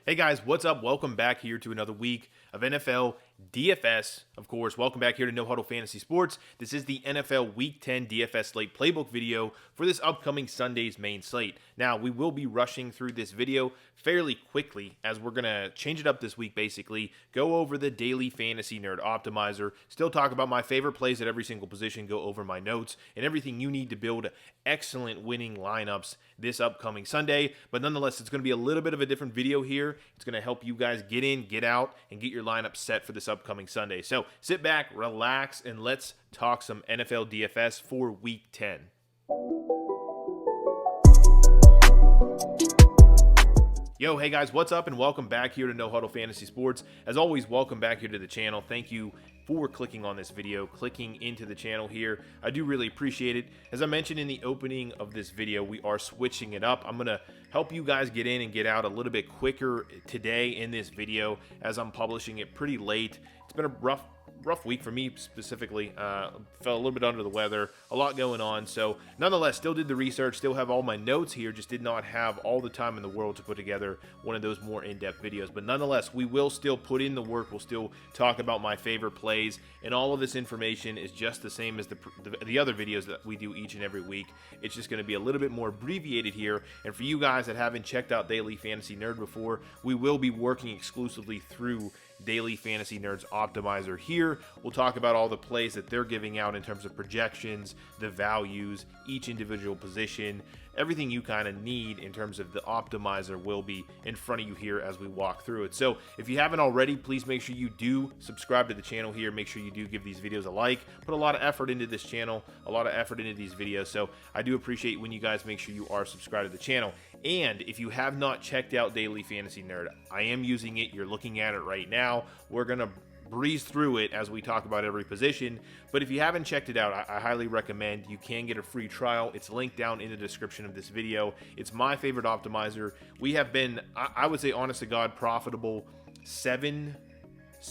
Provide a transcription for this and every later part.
Hey guys, what's up? Welcome back here to another week of NFL DFS. Of course, welcome back here to No Huddle Fantasy Sports. This is the NFL Week 10 DFS slate playbook video for this upcoming Sunday's main slate. Now, we will be rushing through this video fairly quickly as we're going to change it up this week basically, go over the Daily Fantasy Nerd Optimizer, still talk about my favorite plays at every single position, go over my notes, and everything you need to build excellent winning lineups this upcoming Sunday. But nonetheless, it's going to be a little bit of a different video here. It's going to help you guys get in, get out, and get your lineup set for this upcoming Sunday. So sit back, relax, and let's talk some NFL DFS for Week 10. Yo, hey guys, what's up, and welcome back here to No Huddle Fantasy Sports. As always, welcome back here to the channel. Thank you for clicking on this video, clicking into the channel here. I do really appreciate it. As I mentioned in the opening of this video, we are switching it up. I'm going to help you guys get in and get out a little bit quicker today in this video as I'm publishing it pretty late. It's been a rough week for me specifically. Felt a little bit under the weather, a lot going on. So nonetheless, still did the research, still have all my notes here, just did not have all the time in the world to put together one of those more in-depth videos. But nonetheless, we will still put in the work. We'll still talk about my favorite plays, and all of this information is just the same as the other videos that we do each and every week. It's just going to be a little bit more abbreviated here. And for you guys that haven't checked out Daily Fantasy Nerd before, we will be working exclusively through Daily Fantasy Nerds Optimizer here. We'll talk about all the plays that they're giving out in terms of projections, the values, each individual position, everything you kind of need in terms of the optimizer will be in front of you here as we walk through it. So if you haven't already, please make sure you do subscribe to the channel here. Make sure you do give these videos a like. Put a lot of effort into this channel, a lot of effort into these videos. So I do appreciate when you guys make sure you are subscribed to the channel. And if you have not checked out Daily Fantasy Nerd, I am using it. You're looking at it right now. We're going to breeze through it as we talk about every position. But if you haven't checked it out, I highly recommend. You can get a free trial. It's linked down in the description of this video. It's my favorite optimizer. We have been, I would say, honest to God, profitable seven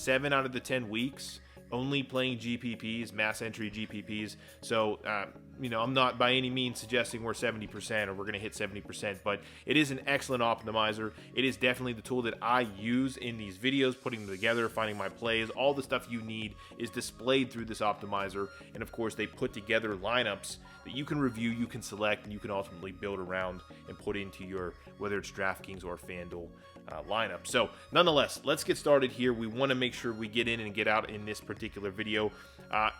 out of the 10 weeks. Only playing GPPs, mass entry GPPs. So, I'm not by any means suggesting we're 70% or we're going to hit 70%, but it is an excellent optimizer. It is definitely the tool that I use in these videos, putting them together, finding my plays. All the stuff you need is displayed through this optimizer. And of course, they put together lineups that you can review, you can select, and you can ultimately build around and put into your, whether it's DraftKings or FanDuel lineup. So nonetheless, let's get started here. We want to make sure we get in and get out in this particular video.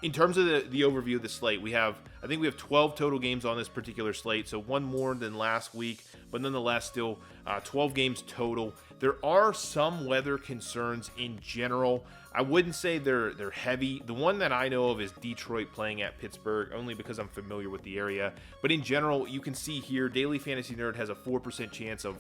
In terms of the overview of the slate, I think we have 12 total games on this particular slate, so one more than last week, but nonetheless still 12 games total. There are some weather concerns in general. I wouldn't say they're heavy. The one that I know of is Detroit playing at Pittsburgh, only because I'm familiar with the area. But in general, you can see here, Daily Fantasy Nerd has a 4% chance of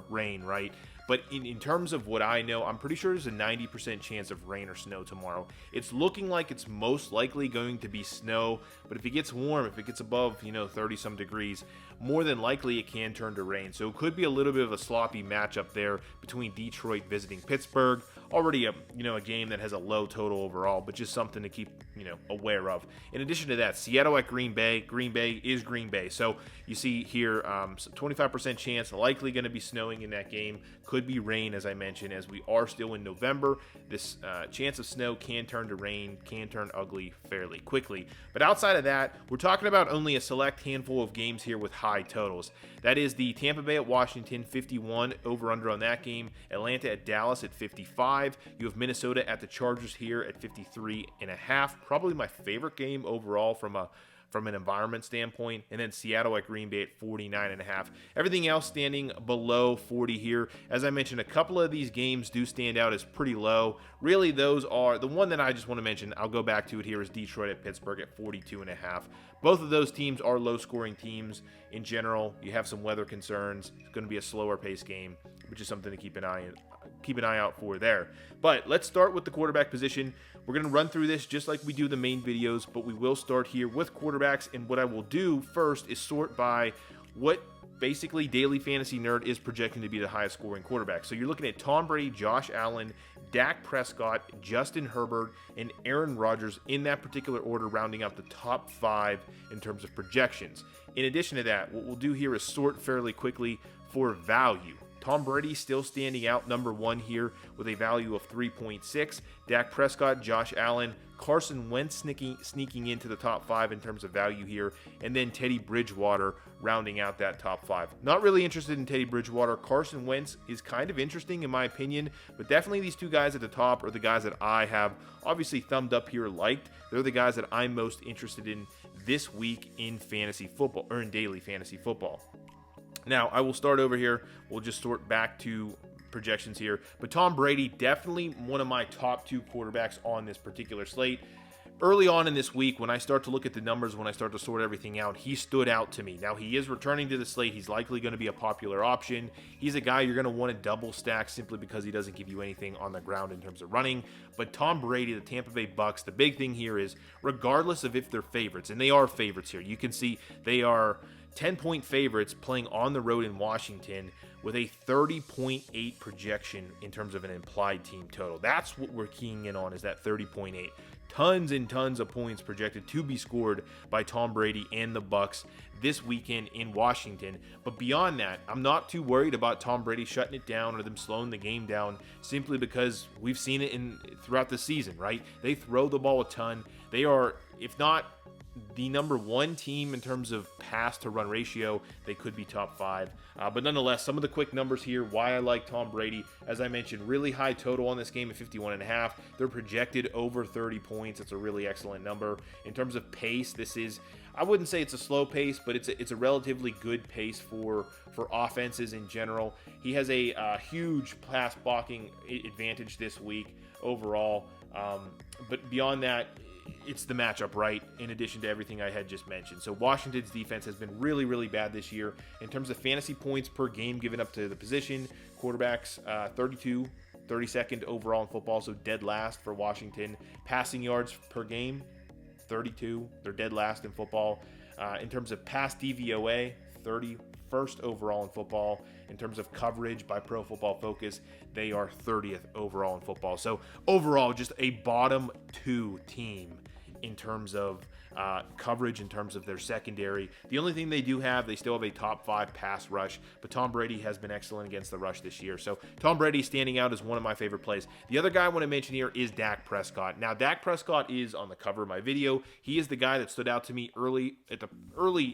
rain, right? But in terms of what I know, I'm pretty sure there's a 90% chance of rain or snow tomorrow. It's looking like it's most likely going to be snow, but if it gets warm, if it gets above, 30-some degrees, more than likely it can turn to rain. So it could be a little bit of a sloppy matchup there between Detroit visiting Pittsburgh. Already a game that has a low total overall, but just something to keep aware of. In addition to that, Seattle at Green Bay. Green Bay is Green Bay. So you see here, 25% chance, likely going to be snowing in that game. Could be rain, as I mentioned, as we are still in November. This chance of snow can turn to rain, can turn ugly fairly quickly. But outside of that, we're talking about only a select handful of games here with high totals. That is the Tampa Bay at Washington, 51, over-under on that game. Atlanta at Dallas at 55. You have Minnesota at the Chargers here at 53.5. Probably my favorite game overall from an environment standpoint, and then Seattle at Green Bay at 49.5. Everything else standing below 40 here. As I mentioned, a couple of these games do stand out as pretty low. Really, those are the one that I just want to mention. I'll go back to it here is Detroit at Pittsburgh at 42.5. Both of those teams are low-scoring teams in general. You have some weather concerns. It's going to be a slower-paced game, which is something to keep an eye out for there. But let's start with the quarterback position. We're going to run through this just like we do the main videos, but we will start here with quarterbacks. And what I will do first is sort by what basically Daily Fantasy Nerd is projecting to be the highest scoring quarterback. So you're looking at Tom Brady, Josh Allen, Dak Prescott, Justin Herbert, and Aaron Rodgers in that particular order, rounding out the top 5 in terms of projections. In addition to that, what we'll do here is sort fairly quickly for value. Tom Brady still standing out number one here with a value of 3.6. Dak Prescott, Josh Allen, Carson Wentz sneaking into the top 5 in terms of value here, and then Teddy Bridgewater rounding out that top 5. Not really interested in Teddy Bridgewater. Carson Wentz is kind of interesting in my opinion, but definitely these two guys at the top are the guys that I have obviously thumbed up here liked. They're the guys that I'm most interested in this week in fantasy football, or in daily fantasy football. Now, I will start over here. We'll just sort back to projections here. But Tom Brady, definitely one of my top 2 quarterbacks on this particular slate. Early on in this week, when I start to look at the numbers, when I start to sort everything out, he stood out to me. Now, he is returning to the slate. He's likely going to be a popular option. He's a guy you're going to want to double stack simply because he doesn't give you anything on the ground in terms of running. But Tom Brady, the Tampa Bay Bucks, the big thing here is, regardless of if they're favorites, and they are favorites here, you can see they are 10-point favorites playing on the road in Washington with a 30.8 projection in terms of an implied team total. That's what we're keying in on, is that 30.8. Tons and tons of points projected to be scored by Tom Brady and the Bucks this weekend in Washington. But beyond that, I'm not too worried about Tom Brady shutting it down or them slowing the game down, simply because we've seen it throughout the season, right? They throw the ball a ton. They are, if not the number 1 team in terms of pass to run ratio, they could be top 5. But nonetheless, some of the quick numbers here, why I like Tom Brady. As I mentioned, really high total on this game at 51.5. They're projected over 30 points. It's a really excellent number. In terms of pace, this is, I wouldn't say it's a slow pace, but it's a relatively good pace for offenses in general. He has a huge pass blocking advantage this week overall. But beyond that, it's the matchup, right, in addition to everything I had just mentioned. So Washington's defense has been really, really bad this year. In terms of fantasy points per game given up to the position, quarterbacks 32nd overall in football, so dead last for Washington. Passing yards per game, 32. They're dead last in football. In terms of pass DVOA, 31st overall in football. In terms of coverage by Pro Football Focus, they are 30th overall in football. So overall, just a bottom 2 team in terms of coverage, in terms of their secondary. The only thing they do have, they still have a top 5 pass rush, but Tom Brady has been excellent against the rush this year. So Tom Brady standing out as one of my favorite plays. The other guy I want to mention here is Dak Prescott. Now, Dak Prescott is on the cover of my video. He is the guy that stood out to me early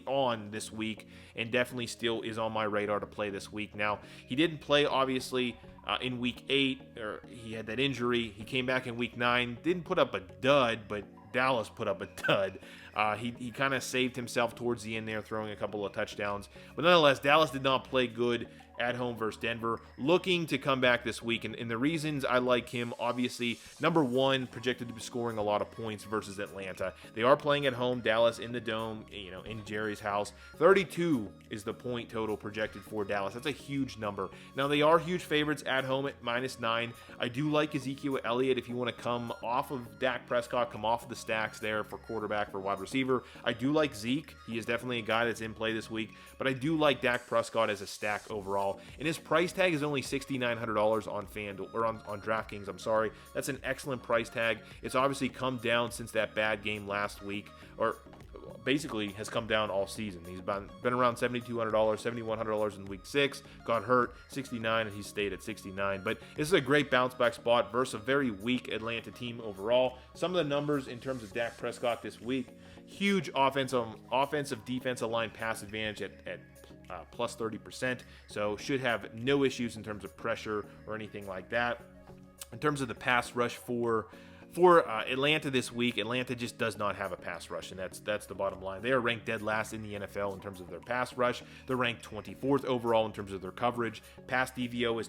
on this week, and definitely still is on my radar to play this week. Now, he didn't play, obviously, in week 8, or he had that injury. He came back in week 9, didn't put up a dud, but Dallas put up a dud. He kind of saved himself towards the end there, throwing a couple of touchdowns. But nonetheless, Dallas did not play good at home versus Denver. Looking to come back this week. And the reasons I like him, obviously, number 1, projected to be scoring a lot of points versus Atlanta. They are playing at home, Dallas in the Dome, in Jerry's house. 32 is the point total projected for Dallas. That's a huge number. Now, they are huge favorites at home at -9. I do like Ezekiel Elliott if you want to come off of Dak Prescott, come off of the stacks there for quarterback, for wide receiver. I do like Zeke. He is definitely a guy that's in play this week. But I do like Dak Prescott as a stack overall. And his price tag is only $6,900 on FanDuel, or on DraftKings, I'm sorry. That's an excellent price tag. It's obviously come down since that bad game last week, or basically has come down all season. He's been around $7,200, $7,100 in week 6, got hurt, 69, and he stayed at 69. But this is a great bounce back spot versus a very weak Atlanta team overall. Some of the numbers in terms of Dak Prescott this week: huge offensive defensive line pass advantage at plus 30%, so should have no issues in terms of pressure or anything like that. In terms of the pass rush for Atlanta this week, Atlanta just does not have a pass rush, and that's the bottom line. They are ranked dead last in the NFL in terms of their pass rush. They're ranked 24th overall in terms of their coverage. Pass DVOA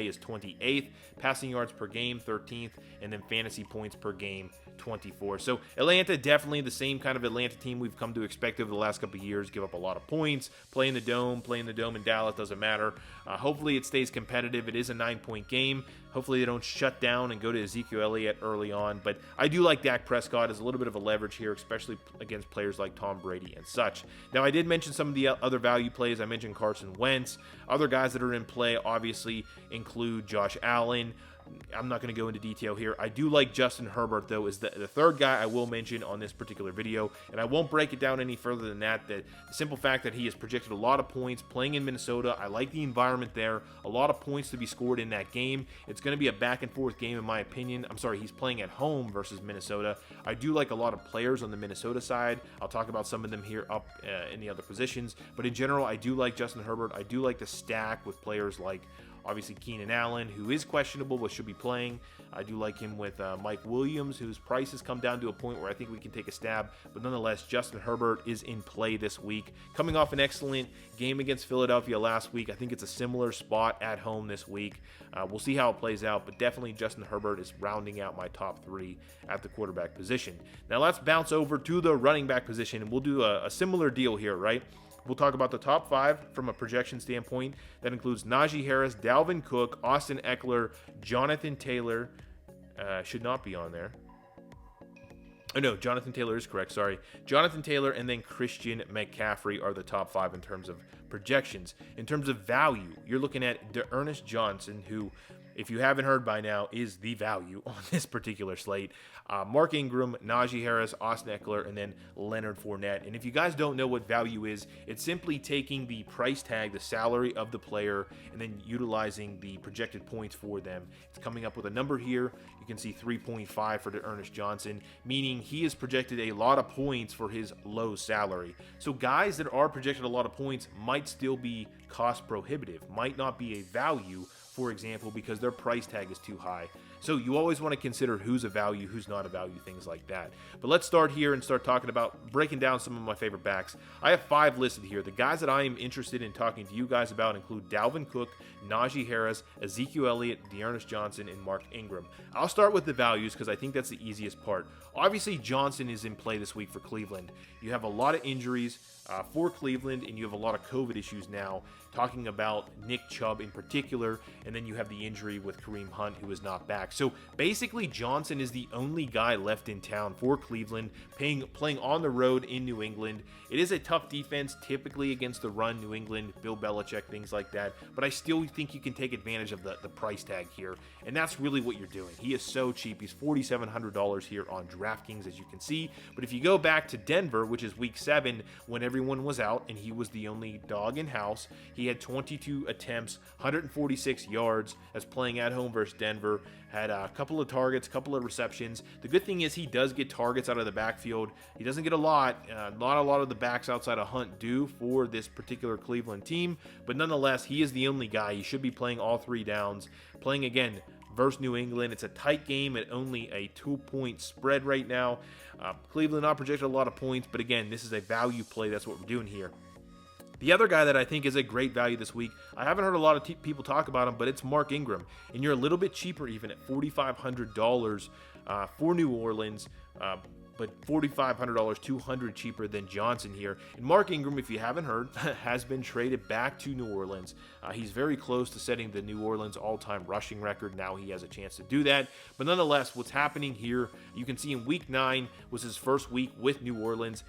is 28th. Passing yards per game, 13th, and then fantasy points per game, 24. So Atlanta, definitely the same kind of Atlanta team we've come to expect over the last couple of years. Give up a lot of points, play in the dome in Dallas, doesn't matter. Hopefully it stays competitive. It is a 9-point game. Hopefully they don't shut down and go to Ezekiel Elliott early on. But I do like Dak Prescott as a little bit of a leverage here, especially against players like Tom Brady and such. Now, I did mention some of the other value plays. I mentioned Carson Wentz. Other guys that are in play obviously include Josh Allen, I'm not going to go into detail here. I do like Justin Herbert, though, is the third guy I will mention on this particular video, and I won't break it down any further than that. The simple fact that he has projected a lot of points playing in Minnesota. I like the environment there. A lot of points to be scored in that game. It's going to be a back-and-forth game, in my opinion. I'm sorry, he's playing at home versus Minnesota. I do like a lot of players on the Minnesota side. I'll talk about some of them here up in the other positions, but in general, I do like Justin Herbert. I do like the stack with players like obviously Keenan Allen, who is questionable but should be playing. I do like him with Mike Williams, whose price has come down to a point where I think we can take a stab. But nonetheless, Justin Herbert is in play this week. Coming off an excellent game against Philadelphia last week, I think it's a similar spot at home this week. We'll see how it plays out, but definitely Justin Herbert is rounding out my top 3 at the quarterback position. Now let's bounce over to the running back position, and we'll do a similar deal here, right? We'll talk about the top 5 from a projection standpoint. That includes Najee Harris, Dalvin Cook, Austin Eckler, Jonathan Taylor. Should not be on there. Oh, no, Jonathan Taylor is correct, sorry. Jonathan Taylor and then Christian McCaffrey are the top 5 in terms of projections. In terms of value, you're looking at D'Ernest Johnson, who, if you haven't heard by now, is the value on this particular slate. Mark Ingram, Najee Harris, Austin Eckler, and then Leonard Fournette. And if you guys don't know what value is, it's simply taking the price tag, the salary of the player, and then utilizing the projected points for them. It's coming up with a number here. You can see 3.5 for D'Ernest Johnson, meaning he has projected a lot of points for his low salary. So guys that are projected a lot of points might still be cost prohibitive, might not be a value, for example, because their price tag is too high. So you always want to consider who's a value, who's not a value, things like that. But let's start here and start talking about breaking down some of my favorite backs. I have 5 listed here. The guys that I am interested in talking to you guys about include Dalvin Cook, Najee Harris, Ezekiel Elliott, D'Ernest Johnson, and Mark Ingram. I'll start with the values because I think that's the easiest part. Obviously, Johnson is in play this week for Cleveland. You have a lot of injuries for Cleveland, and you have a lot of COVID issues now, talking about Nick Chubb in particular, and then you have the injury with Kareem Hunt, who is not back. So basically, Johnson is the only guy left in town for Cleveland, playing on the road in New England. It is a tough defense, typically against the run, New England, Bill Belichick, things like that, but I still think you can take advantage of the price tag here, and that's really what you're doing. He is so cheap. He's $4,700 here on DraftKings, as you can see, but if you go back to Denver, which is week 7, when everyone was out and he was the only dog in house, he had 22 attempts, 146 yards as playing at home versus Denver, had a couple of targets, couple of receptions. The good thing is he does get targets out of the backfield. He doesn't get a lot. Not a lot of the backs outside of Hunt do for this particular Cleveland team, but nonetheless, he is the only guy. He should be playing all 3 downs. Playing again versus New England. It's a tight game at only a 2-point spread right now. Cleveland not projected a lot of points, but again, this is a value play. That's what we're doing here. The other guy that I think is a great value this week, I haven't heard a lot of people talk about him, but it's Mark Ingram. And you're a little bit cheaper even at $4,500 for New Orleans, but $4,500, $200 cheaper than Johnson here. And Mark Ingram, if you haven't heard, has been traded back to New Orleans. He's very close to setting the New Orleans all-time rushing record. Now he has a chance to do that. But nonetheless, what's happening here, you can see in week 9 was his first week with New Orleans.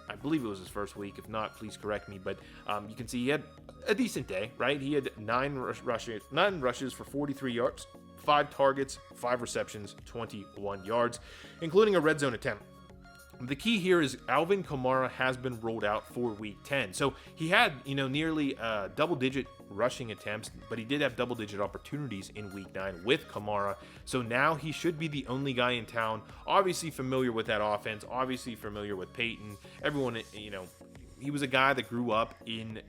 I believe it was his first week. If not, please correct me. But you can see he had a decent day, right? He had 9 rushes for 43 yards, 5 targets, 5 receptions, 21 yards, including a red zone attempt. The key here is Alvin Kamara has been rolled out for week 10. So he had, nearly double-digit rushing attempts, but he did have double-digit opportunities in week 9 with Kamara. So now he should be the only guy in town, obviously familiar with that offense, obviously familiar with Peyton. Everyone, he was a guy that grew up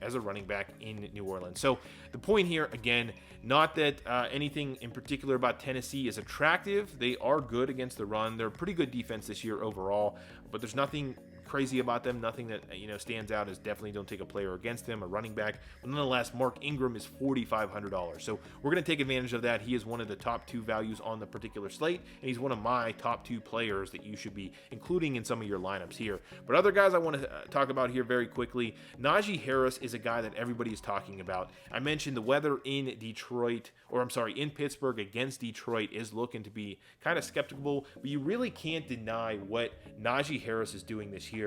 as a running back in New Orleans. So the point here, again, not that anything in particular about Tennessee is attractive. They are good against the run. They're a pretty good defense this year overall, but there's nothing crazy about them. Nothing that stands out is definitely don't take a player against them, a running back. But nonetheless, Mark Ingram is $4,500. So we're going to take advantage of that. He is one of the top 2 values on the particular slate, and he's one of my top 2 players that you should be including in some of your lineups here. But other guys I want to talk about here very quickly. Najee Harris is a guy that everybody is talking about. I mentioned the weather in in Pittsburgh against Detroit is looking to be kind of skeptical, but you really can't deny what Najee Harris is doing this year.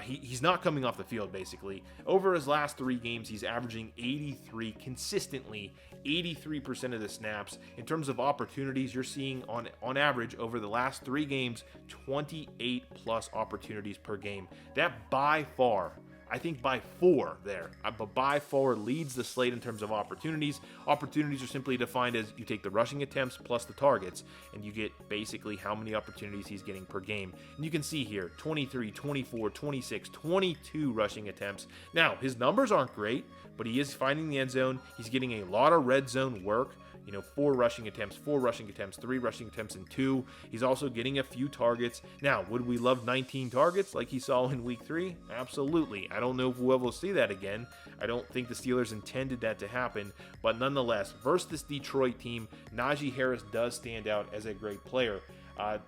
He's not coming off the field, basically. Over his last 3 games, he's averaging 83 consistently, 83% of the snaps. In terms of opportunities, you're seeing on average over the last 3 games, 28 plus opportunities per game. That by far, I think by 4 there, but by far leads the slate in terms of opportunities. Opportunities are simply defined as you take the rushing attempts plus the targets, and you get basically how many opportunities he's getting per game. And you can see here, 23, 24, 26, 22 rushing attempts. Now, his numbers aren't great, but he is finding the end zone. He's getting a lot of red zone work. 4 rushing attempts, 3 rushing attempts, and 2. He's also getting a few targets. Now, would we love 19 targets like he saw in week 3? Absolutely. I don't know if we'll ever see that again. I don't think the Steelers intended that to happen, but nonetheless, versus this Detroit team, Najee Harris does stand out as a great player.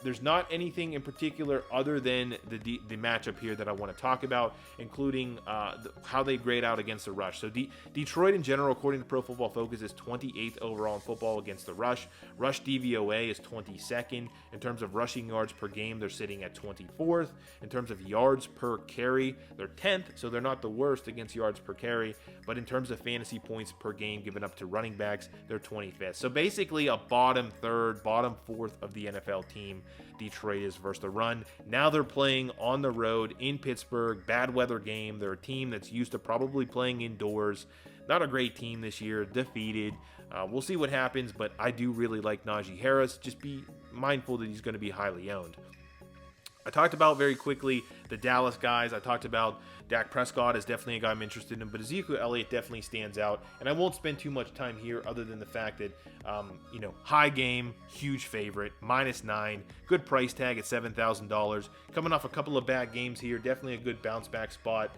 There's not anything in particular other than the matchup here that I want to talk about, including how they grade out against the rush. So Detroit in general, according to Pro Football Focus, is 28th overall in football against the rush. Rush DVOA is 22nd. In terms of rushing yards per game, they're sitting at 24th. In terms of yards per carry, they're 10th, so they're not the worst against yards per carry. But in terms of fantasy points per game given up to running backs, they're 25th. So basically a bottom 3rd, bottom 4th of the NFL team. Detroit is versus the run. Now they're playing on the road in Pittsburgh, bad weather game. They're a team that's used to probably playing indoors. Not a great team this year, defeated. We'll see what happens, but I do really like Najee Harris. Just be mindful that he's going to be highly owned. I talked about very quickly the Dallas guys. I talked about Dak Prescott is definitely a guy I'm interested in, but Ezekiel Elliott definitely stands out. And I won't spend too much time here other than the fact that, high game, huge favorite, -9, good price tag at $7,000. Coming off a couple of bad games here, definitely a good bounce back spot.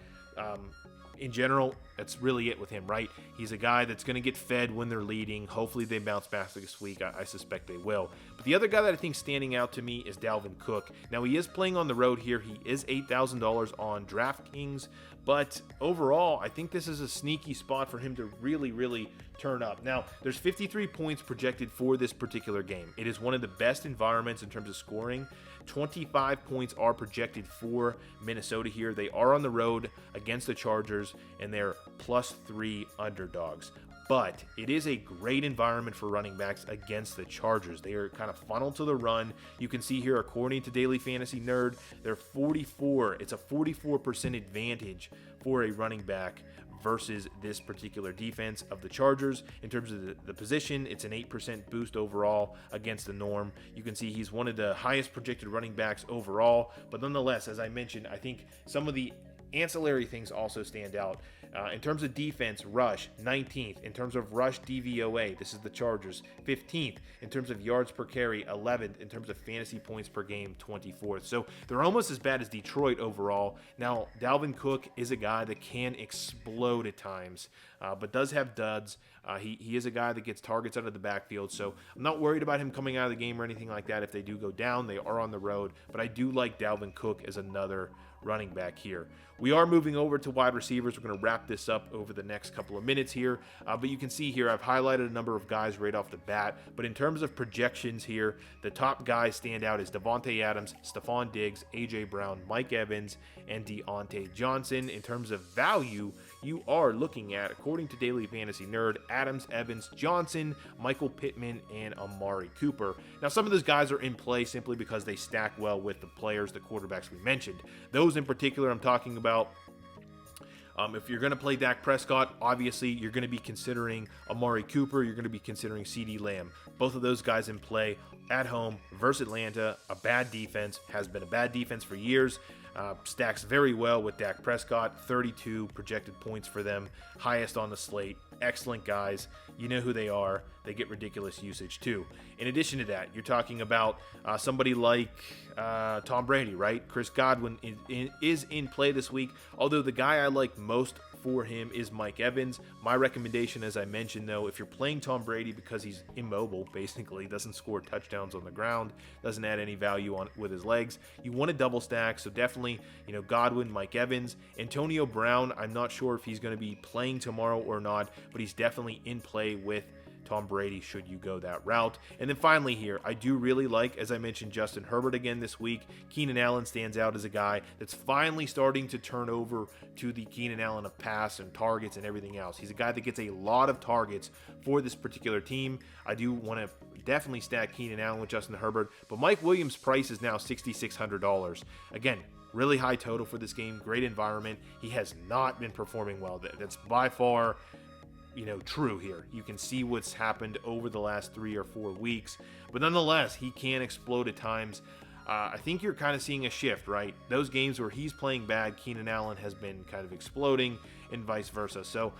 In general, that's really it with him, right? He's a guy that's going to get fed when they're leading. Hopefully they bounce back this week. I suspect they will. But the other guy that I think standing out to me is Dalvin Cook. Now, he is playing on the road here. He is $8,000 on DraftKings. But overall, I think this is a sneaky spot for him to really, really turn up. Now, there's 53 points projected for this particular game. It is one of the best environments in terms of scoring. 25 points are projected for Minnesota here. They are on the road against the Chargers, and they're +3 underdogs. But it is a great environment for running backs against the Chargers. They are kind of funneled to the run. You can see here, according to Daily Fantasy Nerd, they're 44. It's a 44% advantage for a running back versus this particular defense of the Chargers. In terms of the position, it's an 8% boost overall against the norm. You can see he's one of the highest projected running backs overall. But nonetheless, as I mentioned, I think some of the ancillary things also stand out. In terms of defense, rush, 19th. In terms of rush DVOA, this is the Chargers, 15th. In terms of yards per carry, 11th. In terms of fantasy points per game, 24th. So they're almost as bad as Detroit overall. Now, Dalvin Cook is a guy that can explode at times, but does have duds. He is a guy that gets targets out of the backfield, so I'm not worried about him coming out of the game or anything like that. If they do go down, they are on the road, but I do like Dalvin Cook as another running back here. We are moving over to wide receivers. We're going to wrap this up over the next couple of minutes here, but you can see here I've highlighted a number of guys right off the bat, but in terms of projections here, the top guys stand out as Devontae Adams, Stephon Diggs, A.J. Brown, Mike Evans, and Deontay Johnson. In terms of value, you are looking at, according to Daily Fantasy Nerd, Adams, Evans, Johnson, Michael Pittman, and Amari Cooper. Now, some of those guys are in play simply because they stack well with the players, the quarterbacks we mentioned. Those in particular I'm talking about. If you're going to play Dak Prescott, obviously you're going to be considering Amari Cooper. You're going to be considering CeeDee Lamb. Both of those guys in play at home versus Atlanta. A bad defense, has been a bad defense for years. Stacks very well with Dak Prescott. 32 projected points for them. Highest on the slate. Excellent guys. You know who they are. They get ridiculous usage too. In addition to that, you're talking about somebody like Tom Brady, right? Chris Godwin is in play this week, although the guy I like most for him is Mike Evans. My recommendation, as I mentioned, though, if you're playing Tom Brady because he's immobile, basically, doesn't score touchdowns on the ground, doesn't add any value on with his legs, you want to double stack, so definitely, Godwin, Mike Evans. Antonio Brown, I'm not sure if he's going to be playing tomorrow or not, but he's definitely in play with Tom Brady should you go that route. And then finally here, I do really like, as I mentioned, Justin Herbert again this week. Keenan Allen stands out as a guy that's finally starting to turn over to the Keenan Allen of pass and targets and everything else. He's a guy that gets a lot of targets for this particular team. I do want to definitely stack Keenan Allen with Justin Herbert, but Mike Williams' price is now $6,600. Again, really high total for this game, great environment. He has not been performing well. That's by far, true here. You can see what's happened over the last 3 or 4 weeks, but nonetheless, he can explode at times. I think you're kind of seeing a shift, right? Those games where he's playing bad, Keenan Allen has been kind of exploding, and vice versa. So,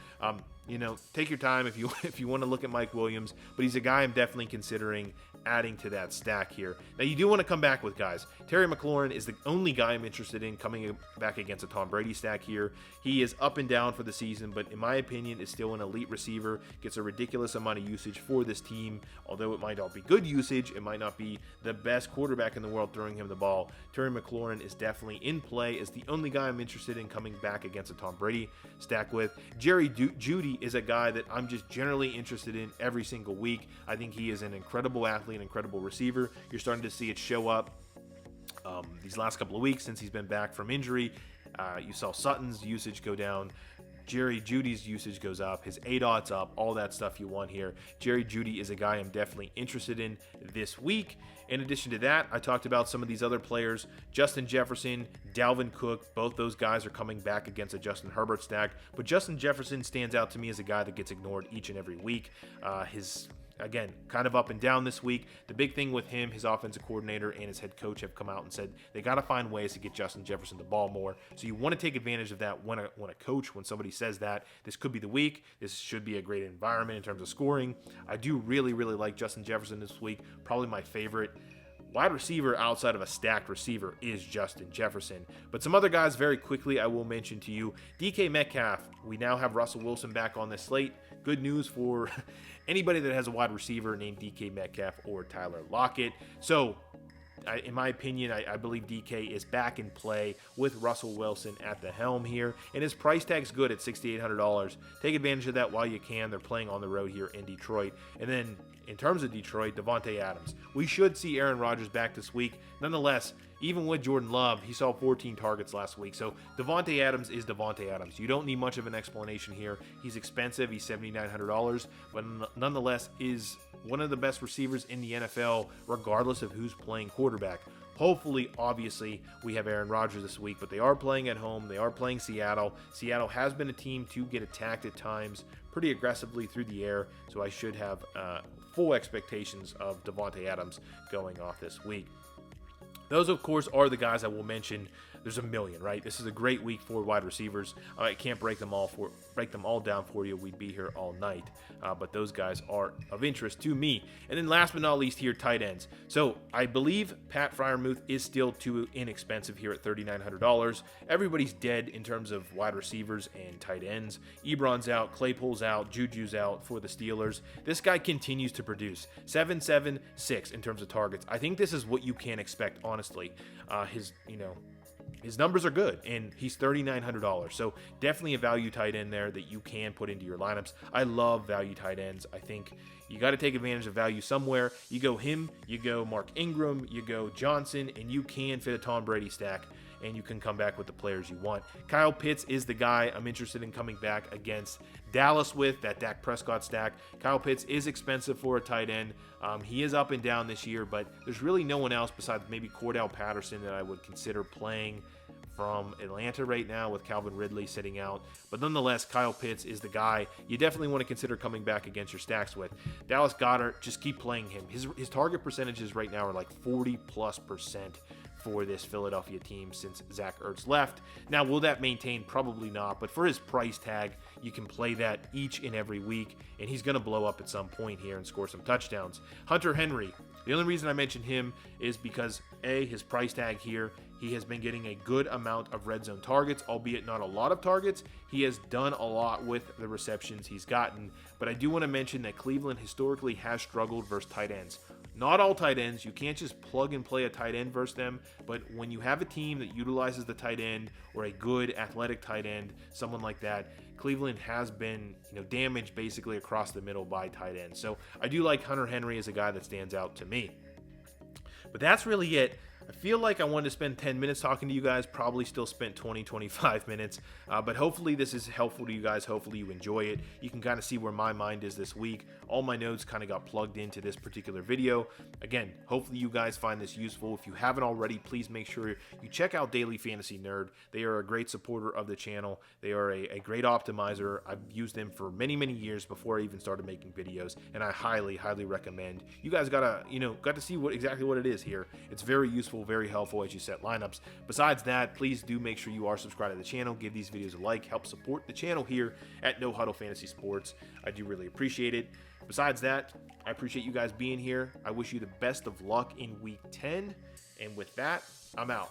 take your time if you want to look at Mike Williams, but he's a guy I'm definitely considering adding to that stack here. Now, you do want to come back with guys. Terry McLaurin is the only guy I'm interested in coming back against a Tom Brady stack here. He is up and down for the season, but in my opinion is still an elite receiver, gets a ridiculous amount of usage for this team. Although it might not be good usage, it might not be the best quarterback in the world throwing him the ball. Terry McLaurin is definitely in play as the only guy I'm interested in coming back against a Tom Brady stack with. Jerry Jeudy is a guy that I'm just generally interested in every single week. I think he is an incredible athlete, an incredible receiver. You're starting to see it show up these last couple of weeks since he's been back from injury. You saw Sutton's usage go down. Jerry Jeudy's usage goes up. His ADOT's up. All that stuff you want here. Jerry Jeudy is a guy I'm definitely interested in this week. In addition to that, I talked about some of these other players. Justin Jefferson, Dalvin Cook, both those guys are coming back against a Justin Herbert stack. But Justin Jefferson stands out to me as a guy that gets ignored each and every week. Again, kind of up and down this week. The big thing with him, his offensive coordinator and his head coach have come out and said they got to find ways to get Justin Jefferson the ball more. So you want to take advantage of that when when somebody says that. This could be the week. This should be a great environment in terms of scoring. I do really, really like Justin Jefferson this week. Probably my favorite wide receiver outside of a stacked receiver is Justin Jefferson. But some other guys very quickly I will mention to you. DK Metcalf. We now have Russell Wilson back on this slate. Good news for anybody that has a wide receiver named DK Metcalf or Tyler Lockett. So, in my opinion, I believe DK is back in play with Russell Wilson at the helm here. And his price tag's good at $6,800. Take advantage of that while you can. They're playing on the road here in Detroit. And then, in terms of Detroit, Davante Adams. We should see Aaron Rodgers back this week. Nonetheless, even with Jordan Love, he saw 14 targets last week. So Davante Adams is Davante Adams. You don't need much of an explanation here. He's expensive. He's $7,900, but nonetheless is one of the best receivers in the NFL, regardless of who's playing quarterback. Hopefully, obviously, we have Aaron Rodgers this week, but they are playing at home. They are playing Seattle. Seattle has been a team to get attacked at times pretty aggressively through the air, so I should have full expectations of Davante Adams going off this week. Those, of course, are the guys I will mention. There's a million, right? This is a great week for wide receivers. I can't break them all down for you. We'd be here all night. But those guys are of interest to me. And then last but not least here, tight ends. So I believe Pat Freiermuth is still too inexpensive here at $3,900. Everybody's dead in terms of wide receivers and tight ends. Ebron's out, Claypool's out, Juju's out for the Steelers. This guy continues to produce 7.76 in terms of targets. I think this is what you can expect, honestly. His numbers are good, and he's $3,900. So definitely a value tight end there that you can put into your lineups. I love value tight ends. I think you got to take advantage of value somewhere. You go him, you go Mark Ingram, you go Johnson, and you can fit a Tom Brady stack, and you can come back with the players you want. Kyle Pitts is the guy I'm interested in coming back against Dallas with, that Dak Prescott stack. Kyle Pitts is expensive for a tight end. He is up and down this year, but there's really no one else besides maybe Cordell Patterson that I would consider playing from Atlanta right now with Calvin Ridley sitting out. But nonetheless, Kyle Pitts is the guy you definitely want to consider coming back against your stacks with. Dallas Goedert, just keep playing him. His target percentages right now are like 40+% for this Philadelphia team since Zach Ertz left. Now, will that maintain? Probably not, but for his price tag, you can play that each and every week, and he's going to blow up at some point here and score some touchdowns. Hunter Henry, the only reason I mentioned him is because, A, his price tag here, he has been getting a good amount of red zone targets, albeit not a lot of targets. He has done a lot with the receptions he's gotten, but I do want to mention that Cleveland historically has struggled versus tight ends. Not all tight ends. You can't just plug and play a tight end versus them. But when you have a team that utilizes the tight end or a good athletic tight end, someone like that, Cleveland has been, damaged basically across the middle by tight ends. So I do like Hunter Henry as a guy that stands out to me. But that's really it. I feel like I wanted to spend 10 minutes talking to you guys, probably still spent 25 minutes, but hopefully this is helpful to you guys. Hopefully you enjoy it. You can kind of see where my mind is this week. All my notes kind of got plugged into this particular video. Again, hopefully you guys find this useful. If you haven't already, please make sure you check out Daily Fantasy Nerd. They are a great supporter of the channel. They are a great optimizer. I've used them for many, many years before I even started making videos, and I highly, highly recommend. You guys got to see exactly what it is here. It's very useful, very helpful as you set lineups. Besides that, please do make sure you are subscribed to the channel, give these videos a like, help support the channel here at No Huddle Fantasy Sports. I do really appreciate it. Besides that, I appreciate you guys being here. I wish you the best of luck in week 10, and with that, I'm out.